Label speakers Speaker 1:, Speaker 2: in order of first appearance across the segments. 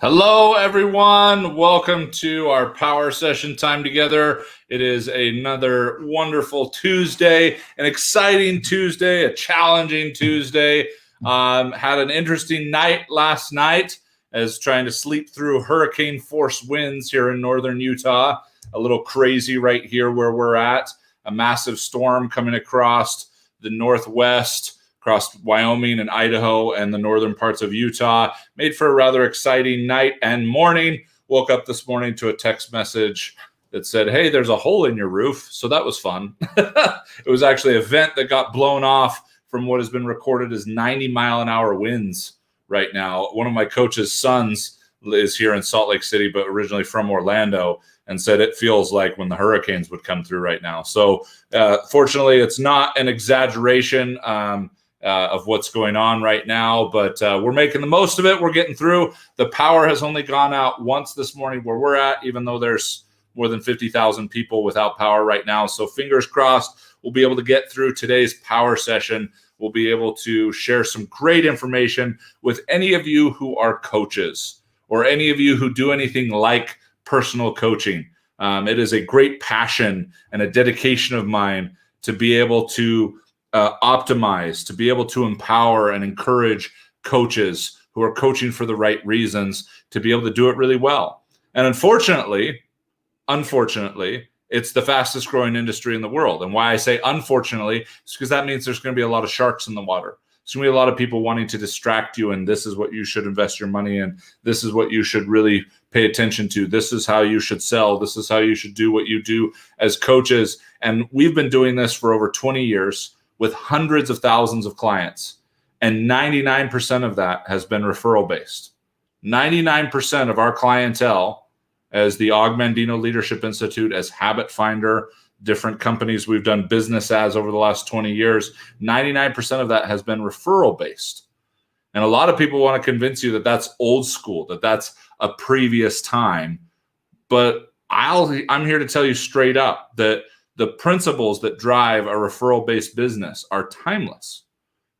Speaker 1: Hello, everyone. Welcome to our power session time together. It is another wonderful Tuesday, an exciting Tuesday, a challenging Tuesday. Had an interesting night last night as trying to sleep through hurricane force winds here in northern Utah. A little crazy right here where we're at. A massive storm coming across the northwest, across Wyoming and Idaho and the northern parts of Utah. Made for a rather exciting night and morning. Woke up this morning to a text message that said, hey, there's a hole in your roof. So that was fun. It was actually a vent that got blown off from what has been recorded as 90-mile-an-hour winds right now. One of my coach's sons is here in Salt Lake City, but originally from Orlando, and said it feels like when the hurricanes would come through right now. So fortunately, it's not an exaggeration of what's going on right now, but we're making the most of it. We're getting through. The power has only gone out once this morning where we're at, even though there's more than 50,000 people without power right now. So fingers crossed, we'll be able to get through today's power session. We'll be able to share some great information with any of you who are coaches or any of you who do anything like personal coaching. It is a great passion and a dedication of mine to be able to optimize, to be able to empower and encourage coaches who are coaching for the right reasons to be able to do it really well. And unfortunately, it's the fastest growing industry in the world. And why I say unfortunately is because that means there's going to be a lot of sharks in the water. There's going to be a lot of people wanting to distract you, and this is what you should invest your money in. This is what you should really pay attention to. This is how you should sell. This is how you should do what you do as coaches. And we've been doing this for over 20 years. With hundreds of thousands of clients, and 99% of that has been referral based. 99% of our clientele, as the Augmandino Leadership Institute, as Habit Finder, different companies we've done business as over the last 20 years, 99% of that has been referral based. And a lot of people want to convince you that that's old school, that that's a previous time. But I'm here to tell you straight up that the principles that drive a referral-based business are timeless.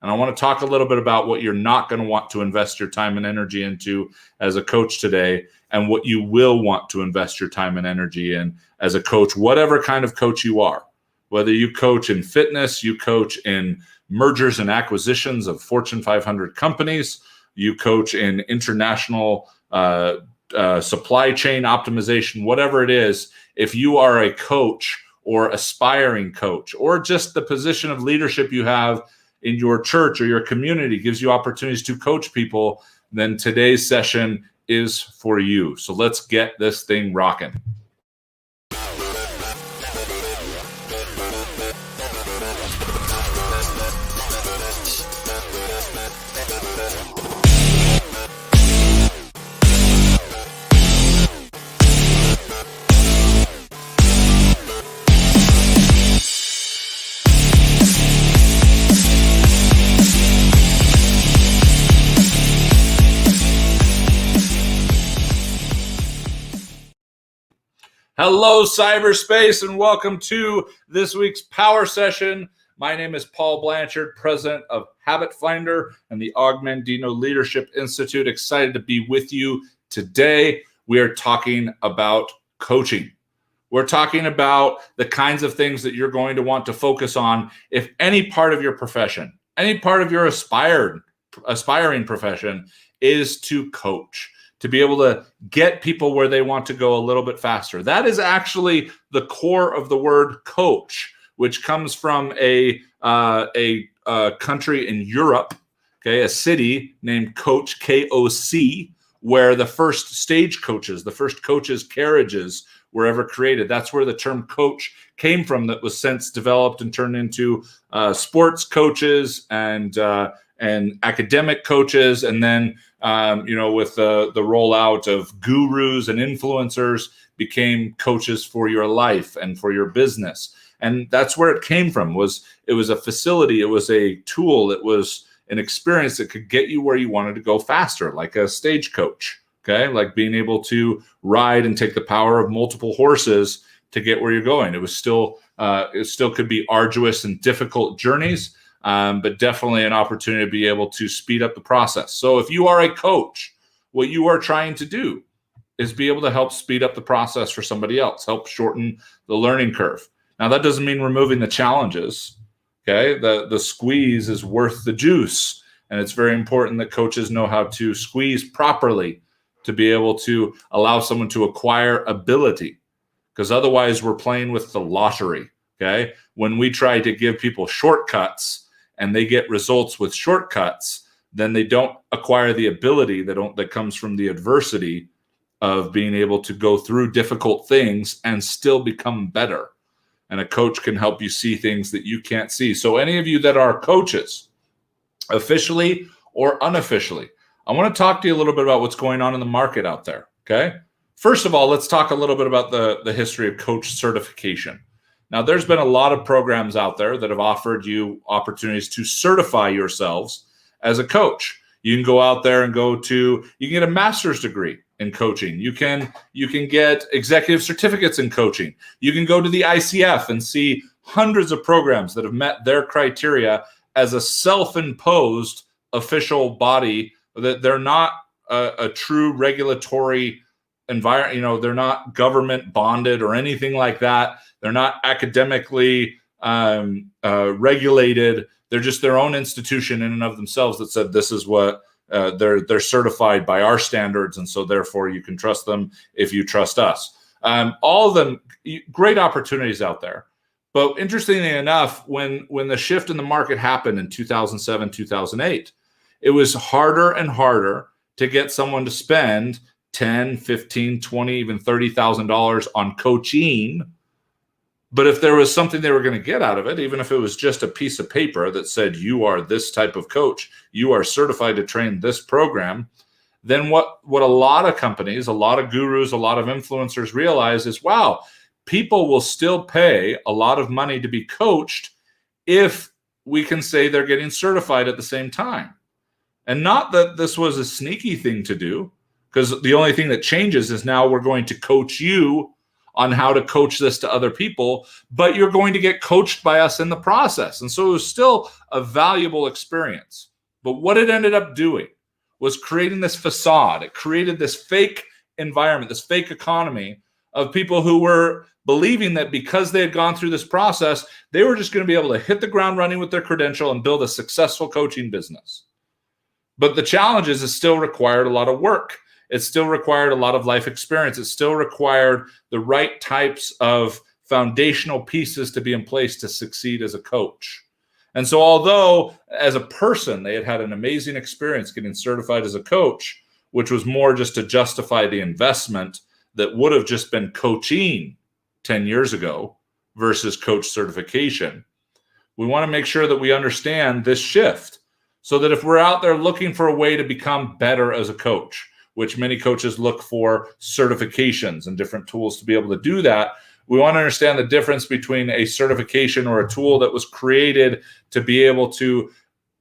Speaker 1: And I want to talk a little bit about what you're not going to want to invest your time and energy into as a coach today, and what you will want to invest your time and energy in as a coach, whatever kind of coach you are. Whether you coach in fitness, you coach in mergers and acquisitions of Fortune 500 companies, you coach in international supply chain optimization, whatever it is, if you are a coach or aspiring coach, or just the position of leadership you have in your church or your community gives you opportunities to coach people, then today's session is for you. So let's get this thing rocking. Hello, cyberspace, and welcome to this week's power session. My name is Paul Blanchard, president of Habit Finder and the Augmandino Leadership Institute. Excited to be with you today. We are talking about coaching. We're talking about the kinds of things that you're going to want to focus on if any part of your profession, any part of your aspiring profession is to coach, to be able to get people where they want to go a little bit faster. That is actually the core of the word coach, which comes from a country in Europe, okay, a city named Koch, K-O-C, where the first stagecoaches, the first coaches' carriages were ever created. That's where the term coach came from, that was since developed and turned into sports coaches and academic coaches, and then with the rollout of gurus and influencers, became coaches for your life and for your business. And that's where it came from. It was a facility, it was a tool, it was an experience that could get you where you wanted to go faster, like a stagecoach. Okay, like being able to ride and take the power of multiple horses to get where you're going. It still could be arduous and difficult journeys, but definitely an opportunity to be able to speed up the process. So if you are a coach, what you are trying to do is be able to help speed up the process for somebody else, help shorten the learning curve. Now, that doesn't mean removing the challenges. Okay, the squeeze is worth the juice, and it's very important that coaches know how to squeeze properly to be able to allow someone to acquire ability, because otherwise we're playing with the lottery. Okay, when we try to give people shortcuts and they get results with shortcuts, then they don't acquire the ability that comes from the adversity of being able to go through difficult things and still become better. And a coach can help you see things that you can't see. So any of you that are coaches, officially or unofficially, I want to talk to you a little bit about what's going on in the market out there, okay? First of all, let's talk a little bit about the history of coach certification. Now, there's been a lot of programs out there that have offered you opportunities to certify yourselves as a coach. You can go out there and you can get a master's degree in coaching. You can get executive certificates in coaching. You can go to the ICF and see hundreds of programs that have met their criteria as a self-imposed official body, that they're not a true regulatory environment. They're not government bonded or anything like that. They're not academically regulated. They're just their own institution in and of themselves that said this is what they're certified by our standards, and so therefore you can trust them if you trust us. All of them, great opportunities out there. But interestingly enough, when the shift in the market happened in 2007, 2008, it was harder and harder to get someone to spend $10, $15, $20, even $30,000 on coaching. But if there was something they were going to get out of it, even if it was just a piece of paper that said, you are this type of coach, you are certified to train this program, then what a lot of companies, a lot of gurus, a lot of influencers realize is, wow, people will still pay a lot of money to be coached if we can say they're getting certified at the same time. And not that this was a sneaky thing to do, because the only thing that changes is now we're going to coach you on how to coach this to other people, but you're going to get coached by us in the process. And so it was still a valuable experience. But what it ended up doing was creating this facade. It created this fake environment, this fake economy of people who were believing that because they had gone through this process, they were just going to be able to hit the ground running with their credential and build a successful coaching business. But the challenge is it still required a lot of work. It still required a lot of life experience. It still required the right types of foundational pieces to be in place to succeed as a coach. And so although as a person, they had had an amazing experience getting certified as a coach, which was more just to justify the investment that would have just been coaching 10 years ago versus coach certification, we want to make sure that we understand this shift so that if we're out there looking for a way to become better as a coach, which many coaches look for certifications and different tools to be able to do that, we want to understand the difference between a certification or a tool that was created to be able to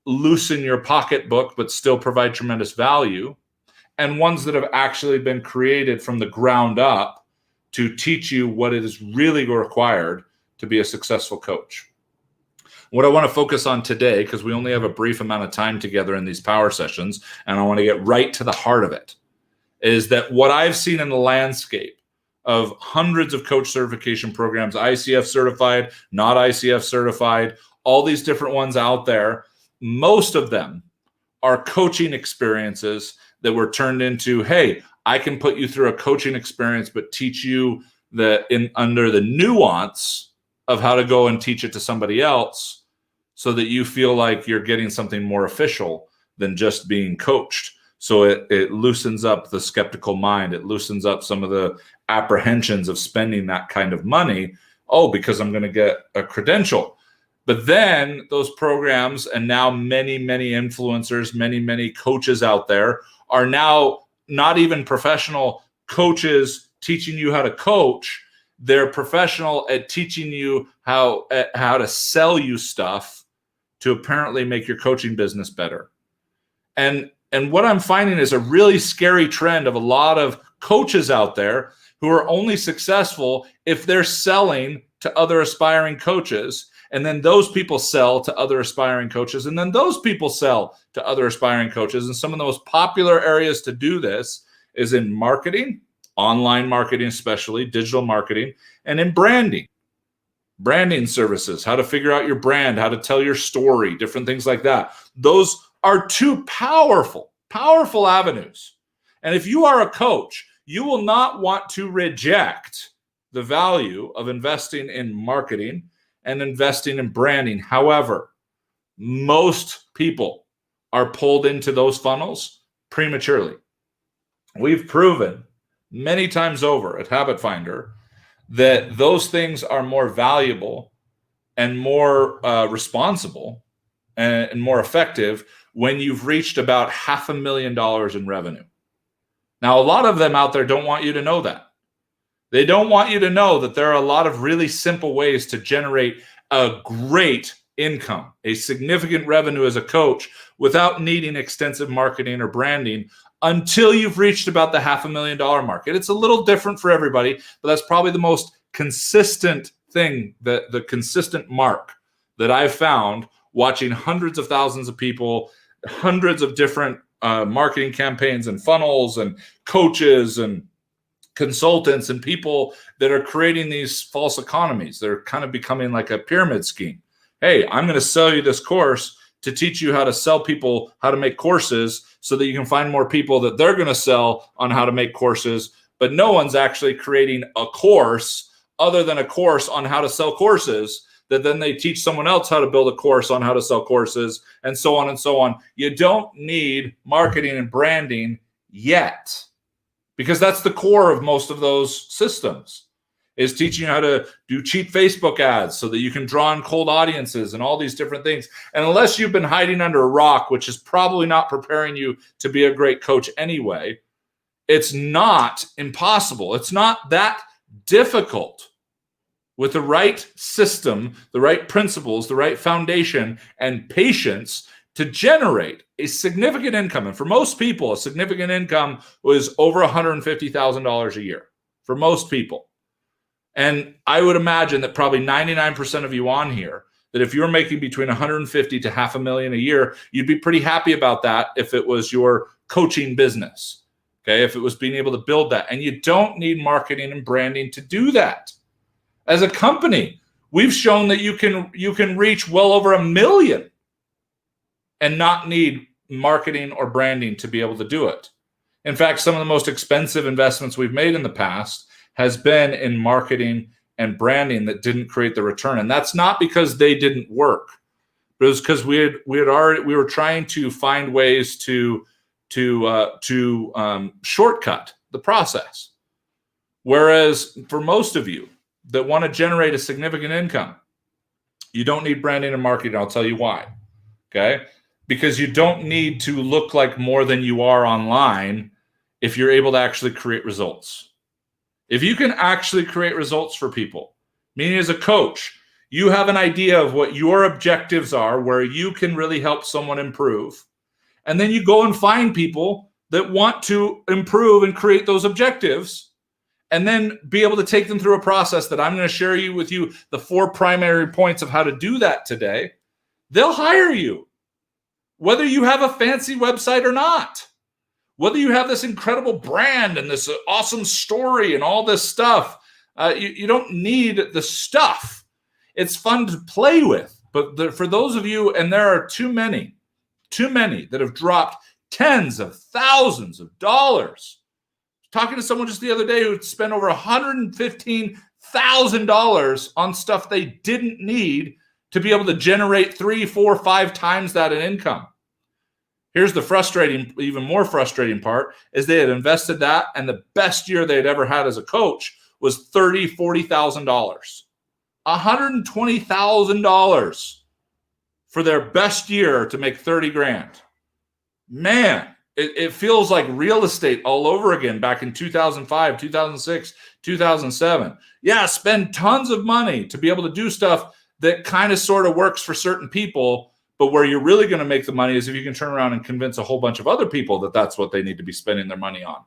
Speaker 1: loosen your pocketbook but still provide tremendous value, and ones that have actually been created from the ground up to teach you what it is really required to be a successful coach. What I want to focus on today, because we only have a brief amount of time together in these power sessions, and I want to get right to the heart of it, is that what I've seen in the landscape of hundreds of coach certification programs, ICF certified, not ICF certified, all these different ones out there, most of them are coaching experiences that were turned into, hey, I can put you through a coaching experience, but teach you under the nuance of how to go and teach it to somebody else so that you feel like you're getting something more official than just being coached. So it loosens up the skeptical mind. It loosens up some of the apprehensions of spending that kind of money. Oh, because I'm going to get a credential. But then those programs, and now many, many influencers, many, many coaches out there are now not even professional coaches teaching you how to coach. They're professional at teaching you how to sell you stuff to apparently make your coaching business better. And what I'm finding is a really scary trend of a lot of coaches out there who are only successful if they're selling to other aspiring coaches. And then those people sell to other aspiring coaches. And then those people sell to other aspiring coaches. And some of the most popular areas to do this is in marketing, online marketing, especially digital marketing, and in branding services, how to figure out your brand, how to tell your story, different things like that. Those are two powerful avenues. And if you are a coach, you will not want to reject the value of investing in marketing and investing in branding. However, most people are pulled into those funnels prematurely. We've proven many times over at Habit Finder that those things are more valuable and more responsible and more effective when you've reached about $500,000 in revenue. Now, a lot of them out there don't want you to know that. They don't want you to know that there are a lot of really simple ways to generate a great income, a significant revenue as a coach without needing extensive marketing or branding until you've reached about the $500,000 mark. And it's a little different for everybody, but that's probably the most consistent thing, the consistent mark that I've found watching hundreds of thousands of people, hundreds of different marketing campaigns and funnels and coaches and consultants and people that are creating these false economies. They're kind of becoming like a pyramid scheme. Hey, I'm going to sell you this course to teach you how to sell people how to make courses so that you can find more people that they're going to sell on how to make courses. But no one's actually creating a course other than a course on how to sell courses that then they teach someone else how to build a course on how to sell courses, and so on and so on. You don't need marketing and branding yet, because that's the core of most of those systems, is teaching you how to do cheap Facebook ads so that you can draw in cold audiences and all these different things. And unless you've been hiding under a rock, which is probably not preparing you to be a great coach anyway, it's not impossible. It's not that difficult. With the right system, the right principles, the right foundation, and patience to generate a significant income. And for most people, a significant income was over $150,000 a year for most people. And I would imagine that probably 99% of you on here, that if you're making between $150,000 to $500,000 a year, you'd be pretty happy about that if it was your coaching business. Okay, if it was being able to build that. And you don't need marketing and branding to do that. As a company, we've shown that you can reach well over 1 million and not need marketing or branding to be able to do it. In fact, some of the most expensive investments we've made in the past has been in marketing and branding that didn't create the return. And that's not because they didn't work, but it was because we were trying to find ways to shortcut the process. Whereas for most of you that want to generate a significant income, you don't need branding and marketing. I'll tell you why. Okay? Because you don't need to look like more than you are online if you're able to actually create results. If you can actually create results for people, meaning as a coach, you have an idea of what your objectives are, where you can really help someone improve. And then you go and find people that want to improve and create those objectives, and then be able to take them through a process that I'm going to share with you the 4 primary points of how to do that today. They'll hire you, whether you have a fancy website or not, whether you have this incredible brand and this awesome story and all this stuff. You don't need the stuff. It's fun to play with. But for those of you, and there are too many that have dropped tens of thousands of dollars. Talking to someone just the other day who spent over $115,000 on stuff they didn't need to be able to generate 3, 4, 5 times that in income. Here's the even more frustrating part, is they had invested that, and the best year they had ever had as a coach was $30,000, $40,000. $120,000 for their best year to make 30 grand. Man, it feels like real estate all over again back in 2005, 2006, 2007. Yeah, spend tons of money to be able to do stuff that kind of sort of works for certain people, but where you're really going to make the money is if you can turn around and convince a whole bunch of other people that that's what they need to be spending their money on.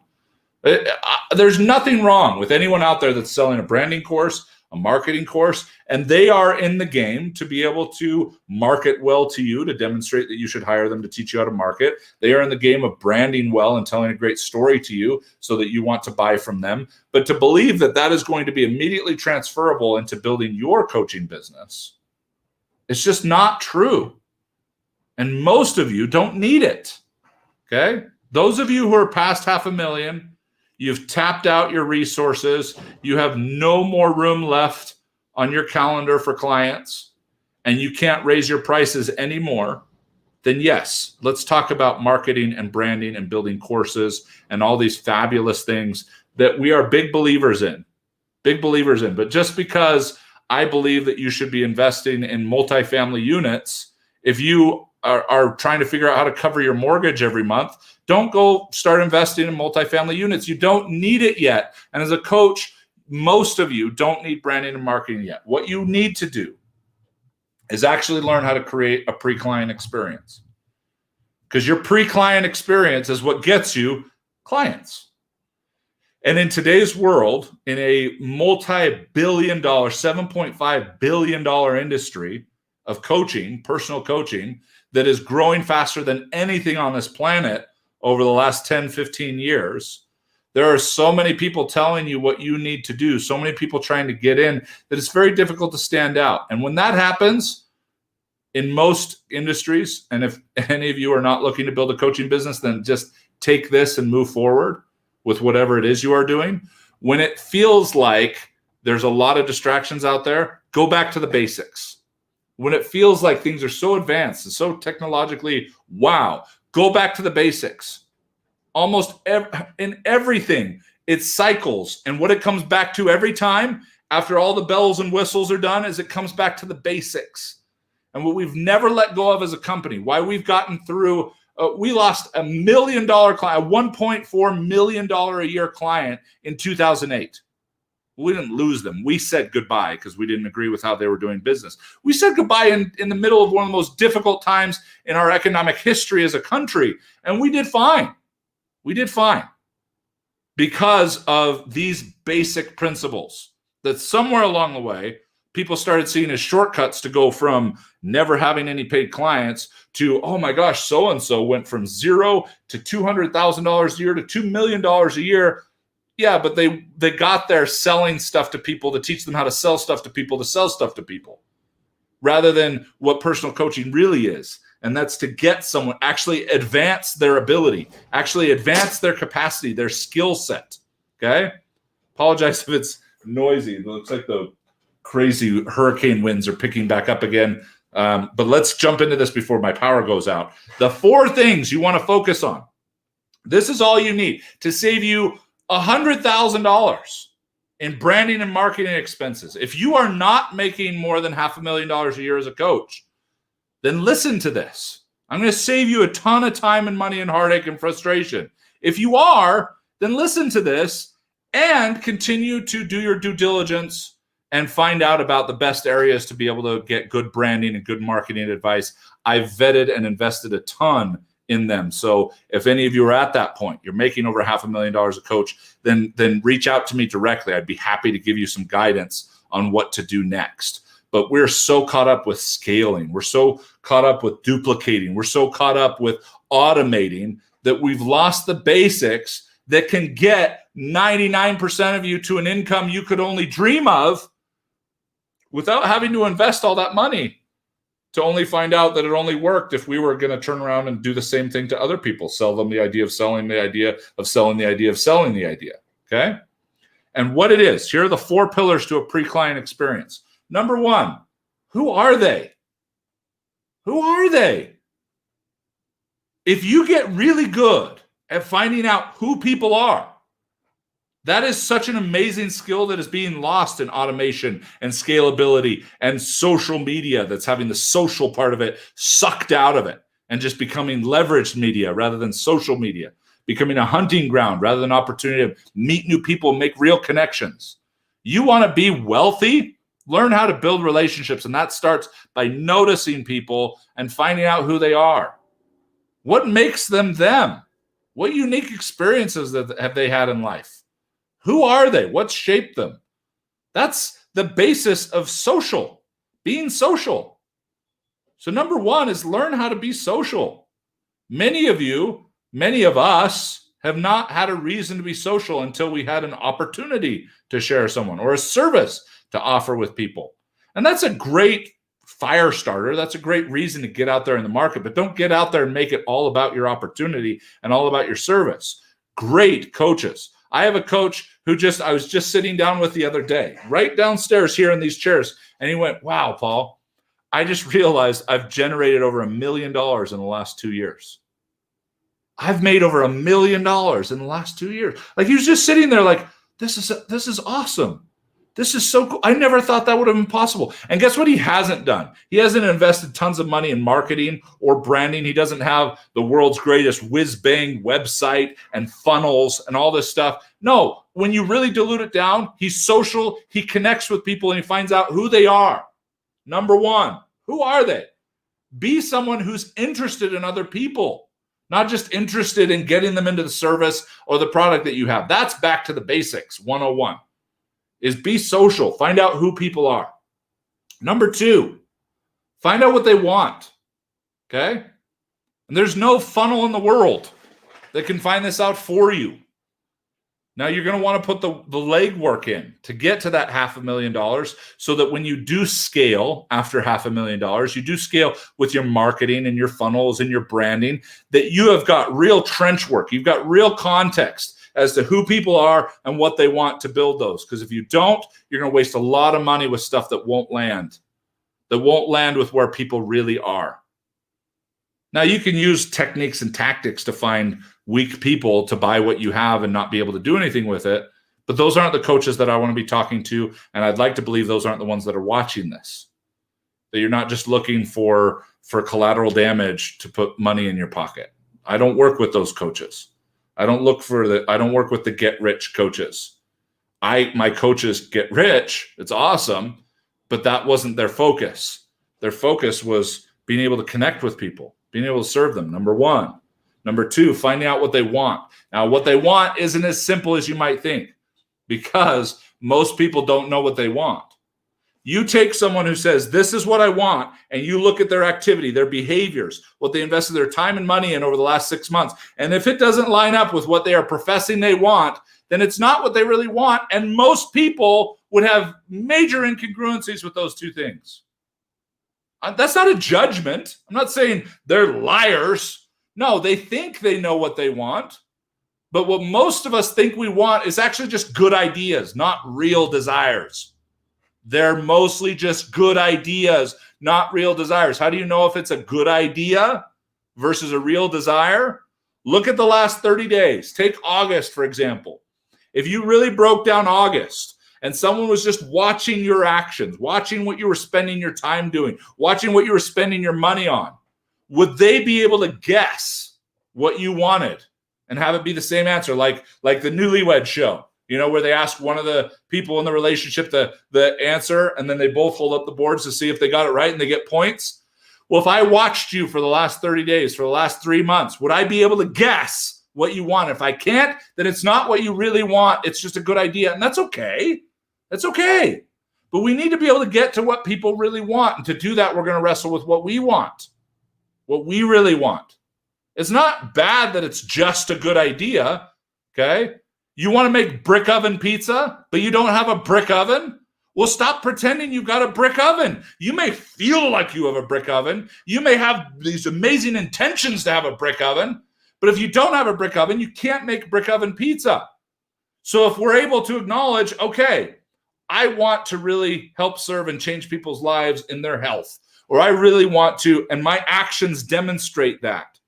Speaker 1: There's nothing wrong with anyone out there that's selling a branding course, a marketing course, and they are in the game to be able to market well to you, to demonstrate that you should hire them to teach you how to market. They are in the game of branding well and telling a great story to you so that you want to buy from them. But to believe that that is going to be immediately transferable into building your coaching business, it's just not true. And most of you don't need it. Okay? Those of you who are past $500,000, you've tapped out your resources, you have no more room left on your calendar for clients, and you can't raise your prices anymore, then yes, let's talk about marketing and branding and building courses and all these fabulous things that we are big believers in. But just because I believe that you should be investing in multifamily units, if you are trying to figure out how to cover your mortgage every month, don't go start investing in multifamily units. You don't need it yet. And as a coach, most of you don't need branding and marketing yet. What you need to do is actually learn how to create a pre-client experience. Because your pre-client experience is what gets you clients. And in today's world, in a multi-billion dollar, $7.5 billion industry of coaching, personal coaching, that is growing faster than anything on this planet over the last 10, 15 years, there are so many people telling you what you need to do, so many people trying to get in, that it's very difficult to stand out. And when that happens, in most industries, and if any of you are not looking to build a coaching business, then just take this and move forward with whatever it is you are doing. When it feels like there's a lot of distractions out there, go back to the basics. When it feels like things are so advanced and so technologically, wow, go back to the basics. Almost in everything, it cycles. And what it comes back to every time, after all the bells and whistles are done, is it comes back to the basics. And what we've never let go of as a company, why we've gotten through, we lost $1 million client, a $1.4 million a year client in 2008. We didn't lose them. We said goodbye because we didn't agree with how they were doing business. We said goodbye in the middle of one of the most difficult times in our economic history as a country. And we did fine. We did fine because of these basic principles that somewhere along the way, people started seeing as shortcuts to go from never having any paid clients to, oh my gosh, so-and-so went from $0 to $200,000 a year to $2 million a year. Yeah, but they got there selling stuff to people to teach them how to sell stuff to people to sell stuff to people, rather than what personal coaching really is. And that's to get someone actually advance their ability, actually advance their capacity, their skill set. Okay? Apologize if it's noisy. It looks like the crazy hurricane winds are picking back up again. But let's jump into this before my power goes out. The 4 things you want to focus on. This is all you need to save you $100,000 in branding and marketing expenses. If you are not making more than $500,000 a year as a coach, then listen to this. I'm going to save you a ton of time and money and heartache and frustration. If you are, then listen to this and continue to do your due diligence and find out about the best areas to be able to get good branding and good marketing advice. I've vetted and invested a ton in them. So if any of you are at that point, you're making over $500,000 a coach, then reach out to me directly. I'd be happy to give you some guidance on what to do next. But we're so caught up with scaling. We're so caught up with duplicating. We're so caught up with automating that we've lost the basics that can get 99% of you to an income you could only dream of without having to invest all that money, to only find out that it only worked if we were going to turn around and do the same thing to other people, sell them the idea of selling the idea of selling the idea of selling the idea. Okay? And what it is, here are the 4 pillars to a pre-client experience. Number 1, who are they? Who are they? If you get really good at finding out who people are, that is such an amazing skill that is being lost in automation and scalability and social media, that's having the social part of it sucked out of it and just becoming leveraged media rather than social media, becoming a hunting ground rather than opportunity to meet new people, make real connections. You want to be wealthy? Learn how to build relationships, and that starts by noticing people and finding out who they are. What makes them them? What unique experiences have they had in life? Who are they? What shaped them? That's the basis of being social. So number one is learn how to be social. Many of us have not had a reason to be social until we had an opportunity to share someone or a service to offer with people. And that's a great fire starter. That's a great reason to get out there in the market, but don't get out there and make it all about your opportunity and all about your service. Great coaches. I have a coach who I was just sitting down with the other day, right downstairs here in these chairs. And he went, wow, Paul, I just realized I've generated over $1 million in the last 2 years. I've made over $1 million in the last 2 years. Like he was just sitting there like, this is awesome. This is so cool. I never thought that would have been possible. And guess what he hasn't done? He hasn't invested tons of money in marketing or branding. He doesn't have the world's greatest whiz-bang website and funnels and all this stuff. No, when you really dilute it down, he's social, he connects with people, and he finds out who they are. Number one, who are they? Be someone who's interested in other people, not just interested in getting them into the service or the product that you have. That's back to the basics, 101. Is be social. Find out who people are. Number two, find out what they want. Okay? And there's no funnel in the world that can find this out for you. Now you're going to want to put the legwork in to get to that $500,000 so that when you do scale after $500,000, you do scale with your marketing and your funnels and your branding, that you have got real trench work. You've got real context as to who people are and what they want to build those. Because if you don't, you're going to waste a lot of money with stuff that won't land with where people really are. Now, you can use techniques and tactics to find weak people to buy what you have and not be able to do anything with it. But those aren't the coaches that I want to be talking to. And I'd like to believe those aren't the ones that are watching this. That you're not just looking for collateral damage to put money in your pocket. I don't work with those coaches. I don't work with the get rich coaches. My coaches get rich. It's awesome, but that wasn't their focus. Their focus was being able to connect with people, being able to serve them. Number one. Number two, finding out what they want. Now, what they want isn't as simple as you might think, because most people don't know what they want. You take someone who says, this is what I want, and you look at their activity, their behaviors, what they invested their time and money in over the last 6 months. And if it doesn't line up with what they are professing they want, then it's not what they really want. And most people would have major incongruencies with those two things. That's not a judgment. I'm not saying they're liars. No, they think they know what they want. But what most of us think we want is actually just good ideas, not real desires. They're mostly just good ideas, not real desires. How do you know if it's a good idea versus a real desire? Look at the last 30 days. Take August, for example. If you really broke down August and someone was just watching your actions, watching what you were spending your time doing, watching what you were spending your money on, would they be able to guess what you wanted and have it be the same answer? Like the Newlywed Show. You know, where they ask one of the people in the relationship the answer, and then they both hold up the boards to see if they got it right and they get points. Well, if I watched you for the last 30 days, for the last 3 months, would I be able to guess what you want? If I can't, then it's not what you really want. It's just a good idea. And that's okay. That's okay. But we need to be able to get to what people really want. And to do that, we're going to wrestle with what we want, what we really want. It's not bad that it's just a good idea, okay? You want to make brick oven pizza, but you don't have a brick oven? Well, stop pretending you've got a brick oven. You may feel like you have a brick oven. You may have these amazing intentions to have a brick oven, but if you don't have a brick oven, you can't make brick oven pizza. So if we're able to acknowledge, okay, I want to really help serve and change people's lives in their health, or I really want to, and my actions demonstrate that,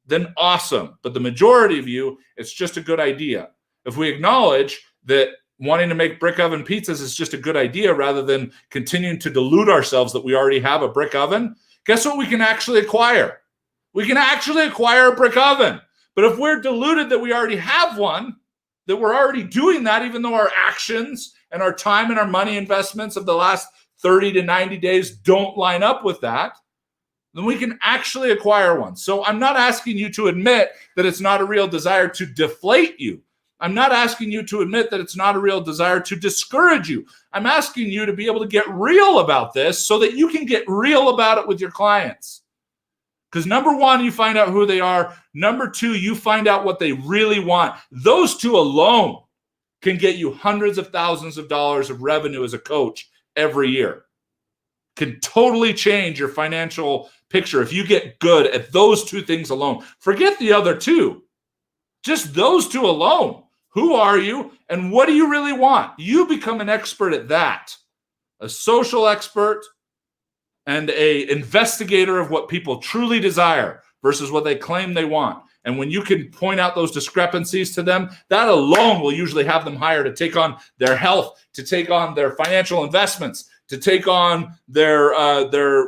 Speaker 1: then awesome. But the majority of you, it's just a good idea. If we acknowledge that wanting to make brick oven pizzas is just a good idea rather than continuing to delude ourselves that we already have a brick oven, guess what we can actually acquire? We can actually acquire a brick oven. But if we're deluded that we already have one, that we're already doing that, even though our actions and our time and our money investments of the last 30 to 90 days don't line up with that, then we can actually acquire one. So I'm not asking you to admit that it's not a real desire to deflate you. I'm not asking you to admit that it's not a real desire to discourage you. I'm asking you to be able to get real about this so that you can get real about it with your clients. Because number one, you find out who they are. Number two, you find out what they really want. Those two alone can get you hundreds of thousands of dollars of revenue as a coach every year. Can totally change your financial picture if you get good at those two things alone. Forget the other two. Just those two alone. Who are you and what do you really want? You become an expert at that. A social expert and an investigator of what people truly desire versus what they claim they want. And when you can point out those discrepancies to them, that alone will usually have them hire to take on their health, to take on their financial investments, to take on their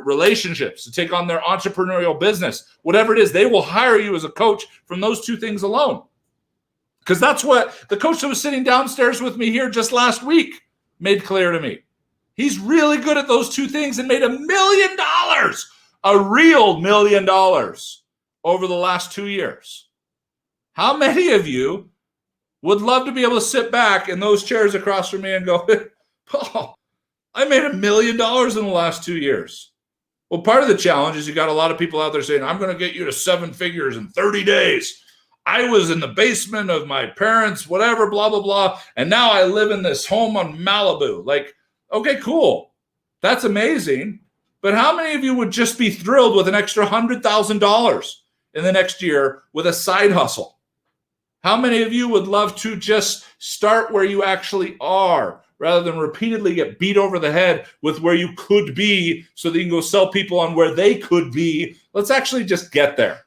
Speaker 1: relationships, to take on their entrepreneurial business. Whatever it is, they will hire you as a coach from those two things alone. Because that's what the coach that was sitting downstairs with me here just last week made clear to me. He's really good at those two things and made $1 million, a real $1 million over the last 2 years. How many of you would love to be able to sit back in those chairs across from me and go, Paul, I made $1 million in the last 2 years? Well, part of the challenge is you got a lot of people out there saying, I'm going to get you to 7 figures in 30 days. I was in the basement of my parents, whatever, blah, blah, blah. And now I live in this home on Malibu. Like, okay, cool. That's amazing. But how many of you would just be thrilled with an extra $100,000 in the next year with a side hustle? How many of you would love to just start where you actually are rather than repeatedly get beat over the head with where you could be so that you can go sell people on where they could be? Let's actually just get there.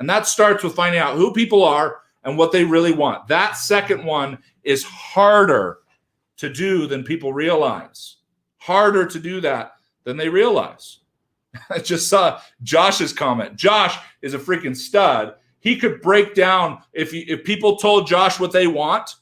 Speaker 1: And that starts with finding out who people are and what they really want. That second one is harder to do than people realize. Harder to do that than they realize. I just saw Josh's comment. Josh is a freaking stud. He could break down, if people told Josh what they want,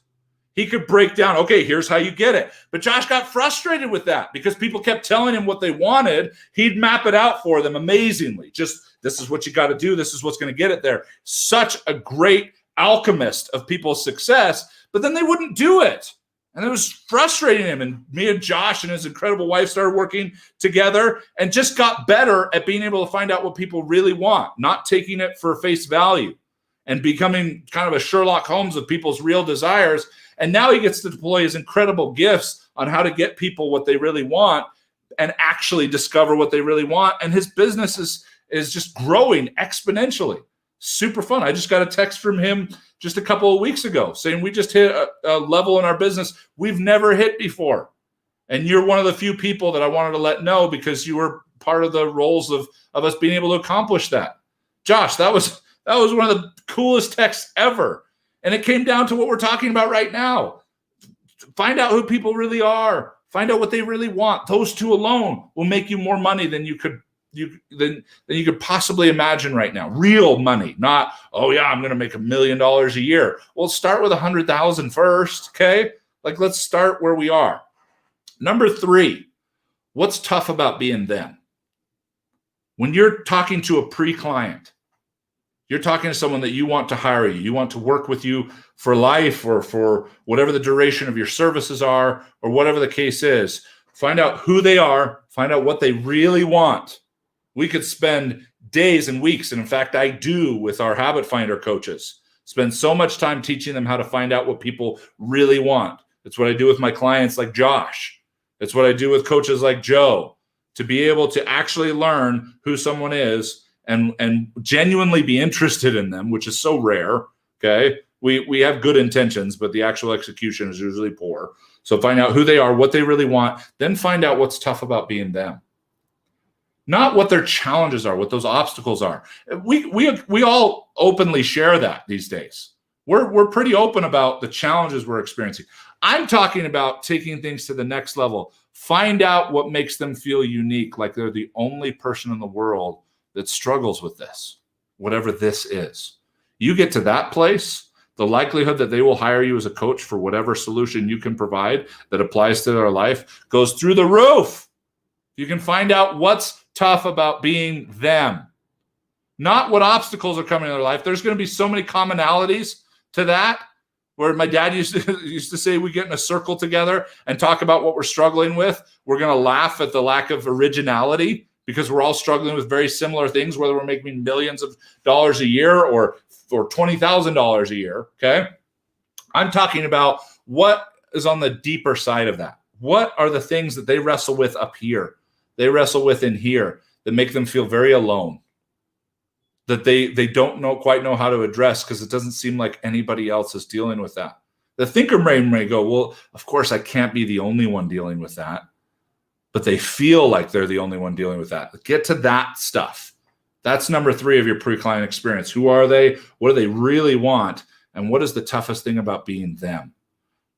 Speaker 1: he could break down, okay, here's how you get it. But Josh got frustrated with that because people kept telling him what they wanted. He'd map it out for them amazingly. Just, this is what you got to do. This is what's going to get it there. Such a great alchemist of people's success, but then they wouldn't do it. And it was frustrating him. And me and Josh and his incredible wife started working together and just got better at being able to find out what people really want, not taking it for face value and becoming kind of a Sherlock Holmes of people's real desires. And now he gets to deploy his incredible gifts on how to get people what they really want and actually discover what they really want. And his business is just growing exponentially. Super fun. I just got a text from him just a couple of weeks ago saying we just hit a level in our business we've never hit before. And you're one of the few people that I wanted to let know because you were part of the roles of us being able to accomplish that. Josh, that was one of the coolest texts ever. And it came down to what we're talking about right now. Find out who people really are. Find out what they really want. Those two alone will make you more money than you could possibly imagine right now. Real money, not, oh yeah, I'm going to make $1 million a year. Well, start with 100,000 first, okay? Like, let's start where we are. Number 3, what's tough about being them? When you're talking to a pre-client, you're talking to someone that you want to hire you. You want to work with you for life or for whatever the duration of your services are or whatever the case is. Find out who they are. Find out what they really want. We could spend days and weeks, and in fact, I do with our Habit Finder coaches, spend so much time teaching them how to find out what people really want. That's what I do with my clients like Josh. That's what I do with coaches like Joe, to be able to actually learn who someone is and genuinely be interested in them, which is so rare, okay? We have good intentions, but the actual execution is usually poor. So find out who they are, what they really want, then find out what's tough about being them. Not what their challenges are, what those obstacles are. We all openly share that these days. We're pretty open about the challenges we're experiencing. I'm talking about taking things to the next level. Find out what makes them feel unique, like they're the only person in the world that struggles with this, whatever this is. You get to that place, the likelihood that they will hire you as a coach for whatever solution you can provide that applies to their life goes through the roof. You can find out what's tough about being them, not what obstacles are coming in their life. There's going to be so many commonalities to that Where my dad used to say, we get in a circle together and talk about what we're struggling with. We're going to laugh at the lack of originality because we're all struggling with very similar things, whether we're making millions of dollars a year or $20,000 a year. Okay. I'm talking about what is on the deeper side of that. What are the things that they wrestle with up here? They wrestle with in here that make them feel very alone, that they don't quite know how to address because it doesn't seem like anybody else is dealing with that. The thinker brain may go, well, of course, I can't be the only one dealing with that. But they feel like they're the only one dealing with that. Get to that stuff. That's number 3 of your pre-client experience. Who are they? What do they really want? And what is the toughest thing about being them?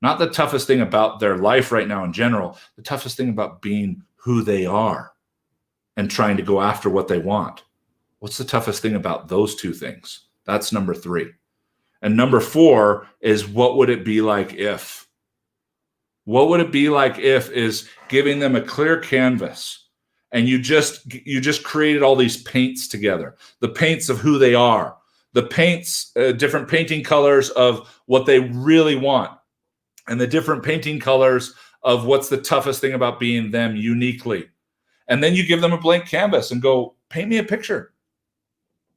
Speaker 1: Not the toughest thing about their life right now in general, the toughest thing about being who they are and trying to go after what they want. What's the toughest thing about those 2 things? That's number 3. And number 4 is, what would it be like if? What would it be like if is giving them a clear canvas, and you just created all these paints together, the paints of who they are, the paints, different painting colors of what they really want, and the different painting colors of what's the toughest thing about being them uniquely. And then you give them a blank canvas and go, paint me a picture.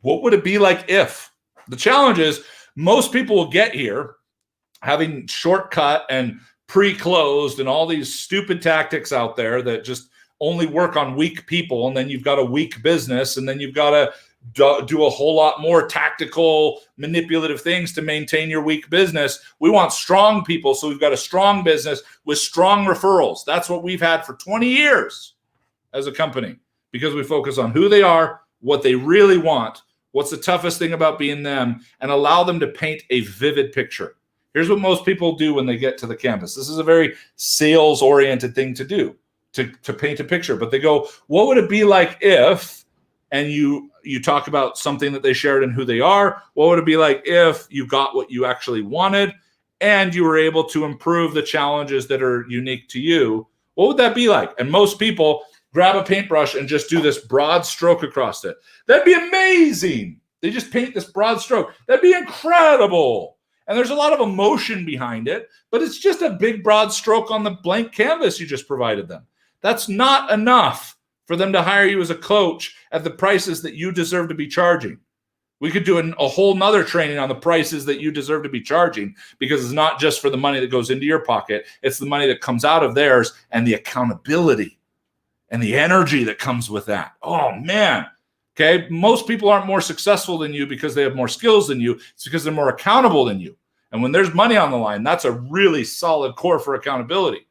Speaker 1: What would it be like if? The challenge is most people will get here having shortcut and pre-closed and all these stupid tactics out there that just only work on weak people. And then you've got a weak business, and then you've got to do a whole lot more tactical, manipulative things to maintain your weak business. We want strong people, so we've got a strong business with strong referrals. That's what we've had for 20 years as a company, because we focus on who they are, what they really want, what's the toughest thing about being them, and allow them to paint a vivid picture. Here's what most people do when they get to the canvas. This is a very sales-oriented thing to do, to paint a picture. But they go, what would it be like if, and you talk about something that they shared and who they are. What would it be like if you got what you actually wanted and you were able to improve the challenges that are unique to you? What would that be like? And most people grab a paintbrush and just do this broad stroke across it. That'd be amazing. They just paint this broad stroke. That'd be incredible. And there's a lot of emotion behind it, but it's just a big broad stroke on the blank canvas you just provided them. That's not enough for them to hire you as a coach at the prices that you deserve to be charging. We could do a whole nother training on the prices that you deserve to be charging, because it's not just for the money that goes into your pocket. It's the money that comes out of theirs and the accountability and the energy that comes with that. Oh, man. Okay. Most people aren't more successful than you because they have more skills than you. It's because they're more accountable than you. And when there's money on the line, that's a really solid core for accountability.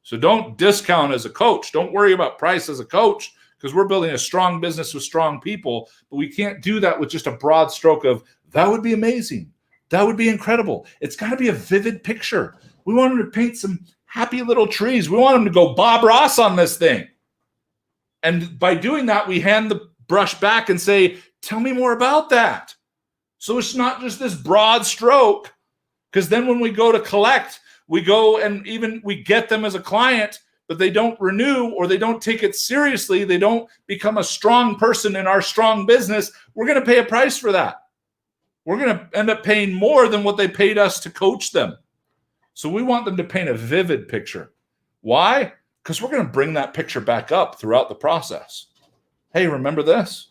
Speaker 1: So don't discount as a coach. Don't worry about price as a coach, because we're building a strong business with strong people. But we can't do that with just a broad stroke of, that would be amazing. That would be incredible. It's got to be a vivid picture. We want them to paint some happy little trees. We want them to go Bob Ross on this thing. And by doing that, we hand the brush back and say, tell me more about that. So it's not just this broad stroke, because then when we go to collect, we go and even we get them as a client, but they don't renew or they don't take it seriously. They don't become a strong person in our strong business. We're going to pay a price for that. We're going to end up paying more than what they paid us to coach them. So we want them to paint a vivid picture. Why? Because we're going to bring that picture back up throughout the process. Hey, remember this?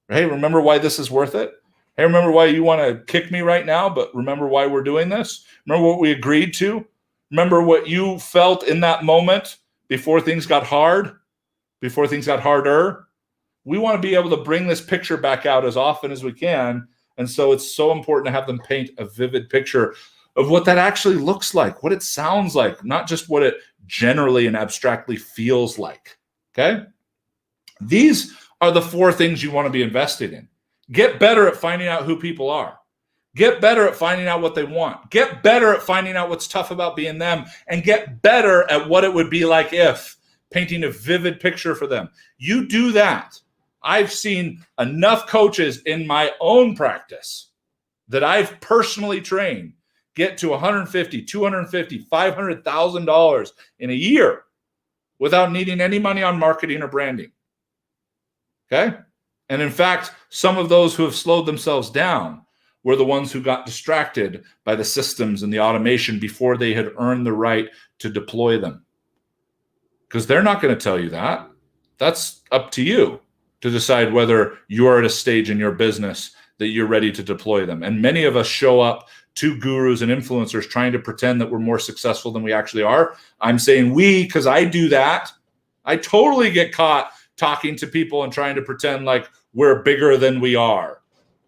Speaker 1: Hey, remember why this is worth it? Hey, remember why you want to kick me right now, but remember why we're doing this? Remember what we agreed to? Remember what you felt in that moment before things got hard, before things got harder? We want to be able to bring this picture back out as often as we can. And so it's so important to have them paint a vivid picture of what that actually looks like, what it sounds like, not just what it generally and abstractly feels like. Okay? These are the 4 things you want to be invested in. Get better at finding out who people are. Get better at finding out what they want. Get better at finding out what's tough about being them, and get better at what it would be like if, painting a vivid picture for them. You do that. I've seen enough coaches in my own practice that I've personally trained get to $150,000, $250,000, $500,000 in a year without needing any money on marketing or branding. Okay? And in fact, some of those who have slowed themselves down were the ones who got distracted by the systems and the automation before they had earned the right to deploy them. Because they're not going to tell you that. That's up to you to decide whether you're at a stage in your business that you're ready to deploy them. And many of us show up to gurus and influencers trying to pretend that we're more successful than we actually are. I'm saying we, because I do that. I totally get caught talking to people and trying to pretend like we're bigger than we are.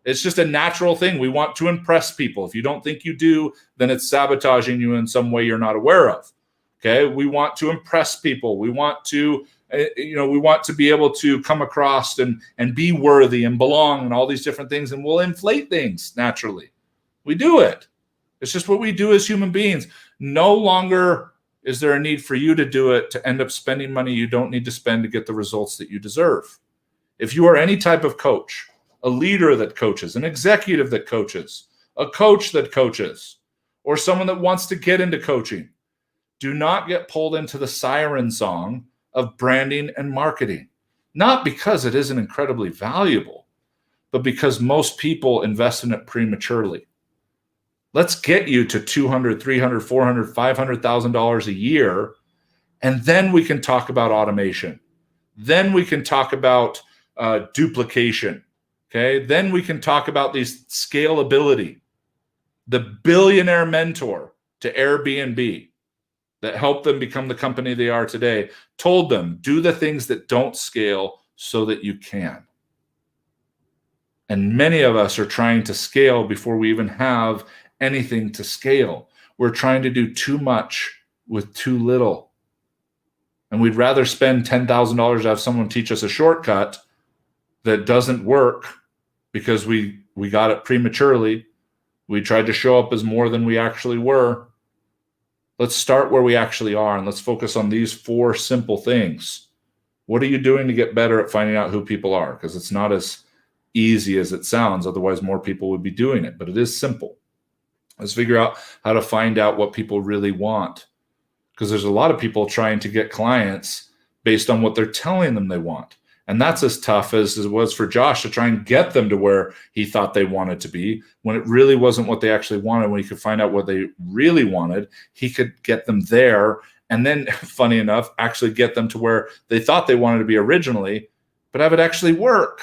Speaker 1: It's just a natural thing. We want to impress people. If you don't think you do, then it's sabotaging you in some way you're not aware of. Okay, we want to impress people. We want to, we want to be able to come across and be worthy and belong and all these different things, and we'll inflate things naturally. We do it. It's just what we do as human beings. No longer is there a need for you to do it to end up spending money you don't need to spend to get the results that you deserve. If you are any type of coach, a leader that coaches, an executive that coaches, a coach that coaches, or someone that wants to get into coaching, do not get pulled into the siren song of branding and marketing. Not because it isn't incredibly valuable, but because most people invest in it prematurely. Let's get you to $200,000, $300,000, $400,000, $500,000 a year, and then we can talk about automation. Then we can talk about duplication. Okay, then we can talk about these scalability. The billionaire mentor to Airbnb that helped them become the company they are today told them, do the things that don't scale so that you can. And many of us are trying to scale before we even have anything to scale. We're trying to do too much with too little. And we'd rather spend $10,000 to have someone teach us a shortcut that doesn't work because we got it prematurely. We tried to show up as more than we actually were. Let's start where we actually are, and let's focus on these 4 simple things. What are you doing to get better at finding out who people are? Because it's not as easy as it sounds. Otherwise, more people would be doing it, but it is simple. Let's figure out how to find out what people really want. Because there's a lot of people trying to get clients based on what they're telling them they want. And that's as tough as it was for Josh to try and get them to where he thought they wanted to be, when it really wasn't what they actually wanted. When he could find out what they really wanted, he could get them there. And then, funny enough, actually get them to where they thought they wanted to be originally, but have it actually work.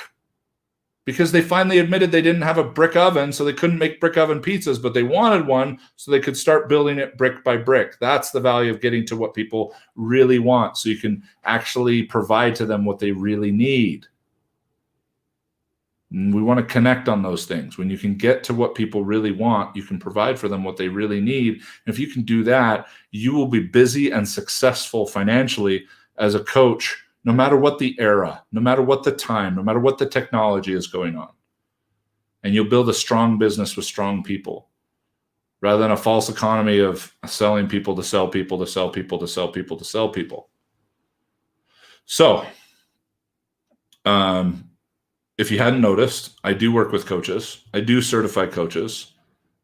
Speaker 1: Because they finally admitted they didn't have a brick oven, so they couldn't make brick oven pizzas, but they wanted one so they could start building it brick by brick. That's the value of getting to what people really want, so you can actually provide to them what they really need. And we want to connect on those things. When you can get to what people really want, you can provide for them what they really need. And if you can do that, you will be busy and successful financially as a coach, no matter what the era, no matter what the time, no matter what the technology is going on. And you'll build a strong business with strong people, rather than a false economy of selling people to sell people to sell people to sell people to sell people. So, if you hadn't noticed, I do work with coaches. I do certify coaches.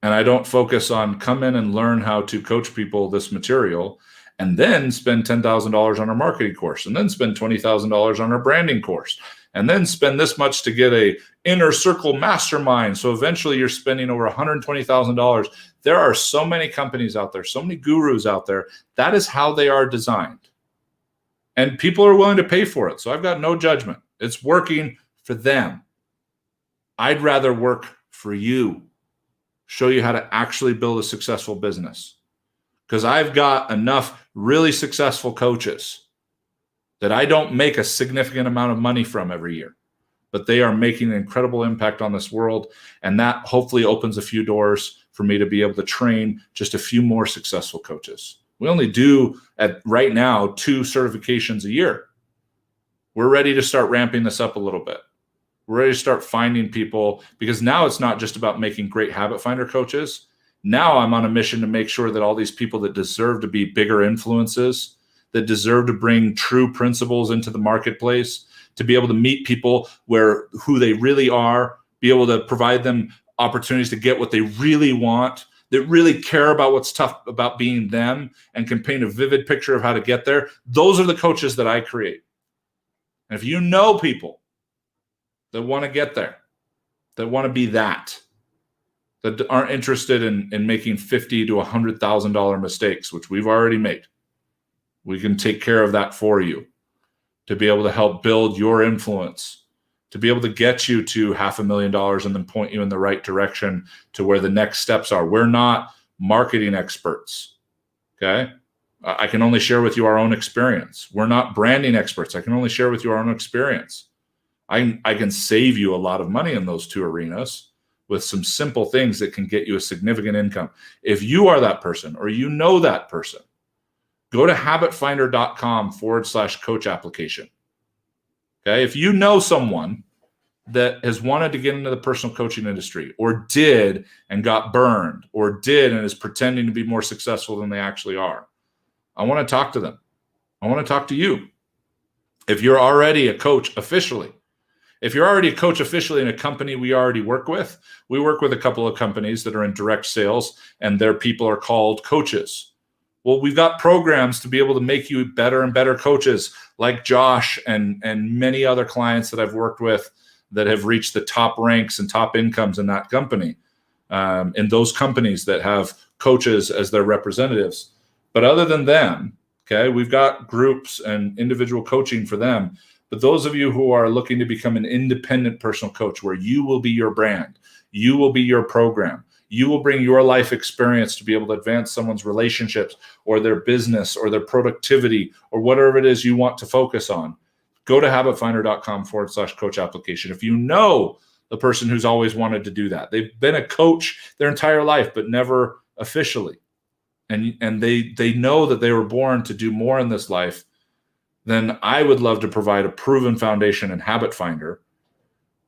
Speaker 1: And I don't focus on come in and learn how to coach people this material and then spend $10,000 on our marketing course, and then spend $20,000 on our branding course, and then spend this much to get a inner circle mastermind. So eventually you're spending over $120,000. There are so many companies out there, so many gurus out there. That is how they are designed. And people are willing to pay for it. So I've got no judgment. It's working for them. I'd rather work for you, show you how to actually build a successful business. Because I've got enough really successful coaches that I don't make a significant amount of money from every year, but they are making an incredible impact on this world. And that hopefully opens a few doors for me to be able to train just a few more successful coaches. We only do right now 2 certifications a year. We're ready to start ramping this up a little bit. We're ready to start finding people, because now it's not just about making great habit finder coaches. Now I'm on a mission to make sure that all these people that deserve to be bigger influences, that deserve to bring true principles into the marketplace, to be able to meet people who they really are, be able to provide them opportunities to get what they really want, that really care about what's tough about being them and can paint a vivid picture of how to get there. Those are the coaches that I create. And if you know people that want to get there, that want to be that, that aren't interested in making $50,000 to $100,000 mistakes, which we've already made. We can take care of that for you to be able to help build your influence, to be able to get you to $500,000 and then point you in the right direction to where the next steps are. We're not marketing experts, okay? I can only share with you our own experience. We're not branding experts. I can only share with you our own experience. I can save you a lot of money in those two arenas with some simple things that can get you a significant income. If you are that person or you know that person, go to habitfinder.com/coach application. Okay. If you know someone that has wanted to get into the personal coaching industry or did and got burned or did and is pretending to be more successful than they actually are, I want to talk to them. I want to talk to you. If you're already a coach officially, in a company we already work with, we work with a couple of companies that are in direct sales and their people are called coaches. Well, we've got programs to be able to make you better and better coaches like Josh and many other clients that I've worked with that have reached the top ranks and top incomes in that company, in those companies that have coaches as their representatives. But other than them, okay, we've got groups and individual coaching for them. But those of you who are looking to become an independent personal coach where you will be your brand, you will be your program, you will bring your life experience to be able to advance someone's relationships or their business or their productivity or whatever it is you want to focus on, go to habitfinder.com/coach application. If you know the person who's always wanted to do that, they've been a coach their entire life, but never officially. And they know that they were born to do more in this life, then I would love to provide a proven foundation in Habit Finder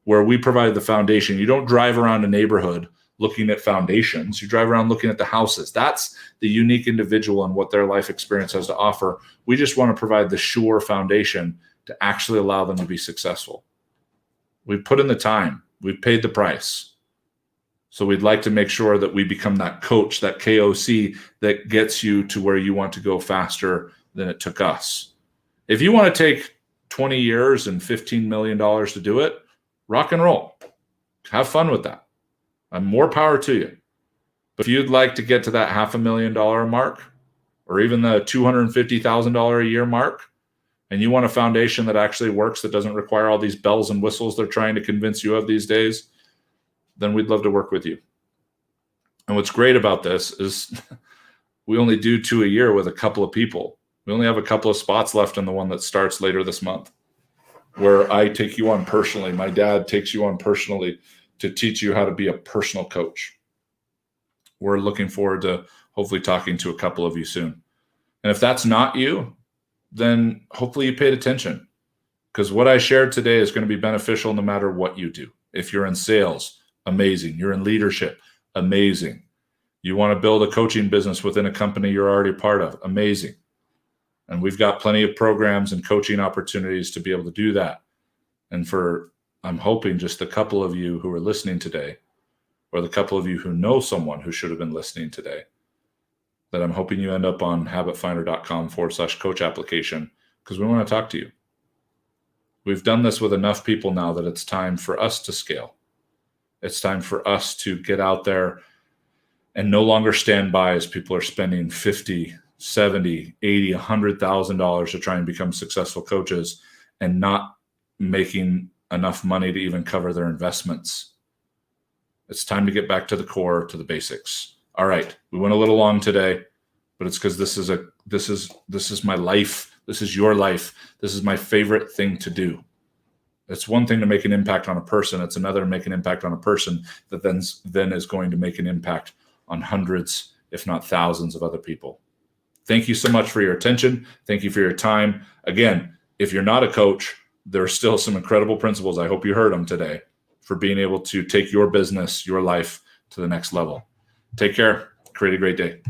Speaker 1: where we provide the foundation. You don't drive around a neighborhood looking at foundations. You drive around looking at the houses. That's the unique individual and what their life experience has to offer. We just want to provide the sure foundation to actually allow them to be successful. We've put in the time. We've paid the price. So we'd like to make sure that we become that coach, that KOC that gets you to where you want to go faster than it took us. If you want to take 20 years and $15 million to do it, rock and roll. Have fun with that. And more power to you. But if you'd like to get to that $500,000 mark or even the $250,000 a year mark, and you want a foundation that actually works, that doesn't require all these bells and whistles they're trying to convince you of these days, then we'd love to work with you. And what's great about this is we only do 2 a year with a couple of people. We only have a couple of spots left in the one that starts later this month, where I take you on personally. My dad takes you on personally to teach you how to be a personal coach. We're looking forward to hopefully talking to a couple of you soon. And if that's not you, then hopefully you paid attention, because what I shared today is going to be beneficial no matter what you do. If you're in sales, amazing. You're in leadership, amazing. You want to build a coaching business within a company you're already part of, amazing. And we've got plenty of programs and coaching opportunities to be able to do that. And I'm hoping just a couple of you who are listening today, or the couple of you who know someone who should have been listening today, that I'm hoping you end up on habitfinder.com/coach application, because we want to talk to you. We've done this with enough people now that it's time for us to scale. It's time for us to get out there and no longer stand by as people are spending $50,000, $70,000, $80,000, $100,000 to try and become successful coaches and not making enough money to even cover their investments. It's time to get back to the core, to the basics. All right, we went a little long today, but it's because this is my life. This is your life. This is my favorite thing to do. It's one thing to make an impact on a person. It's another to make an impact on a person that then is going to make an impact on hundreds, if not thousands of other people. Thank you so much for your attention. Thank you for your time. Again, if you're not a coach, there are still some incredible principles. I hope you heard them today for being able to take your business, your life to the next level. Take care. Create a great day.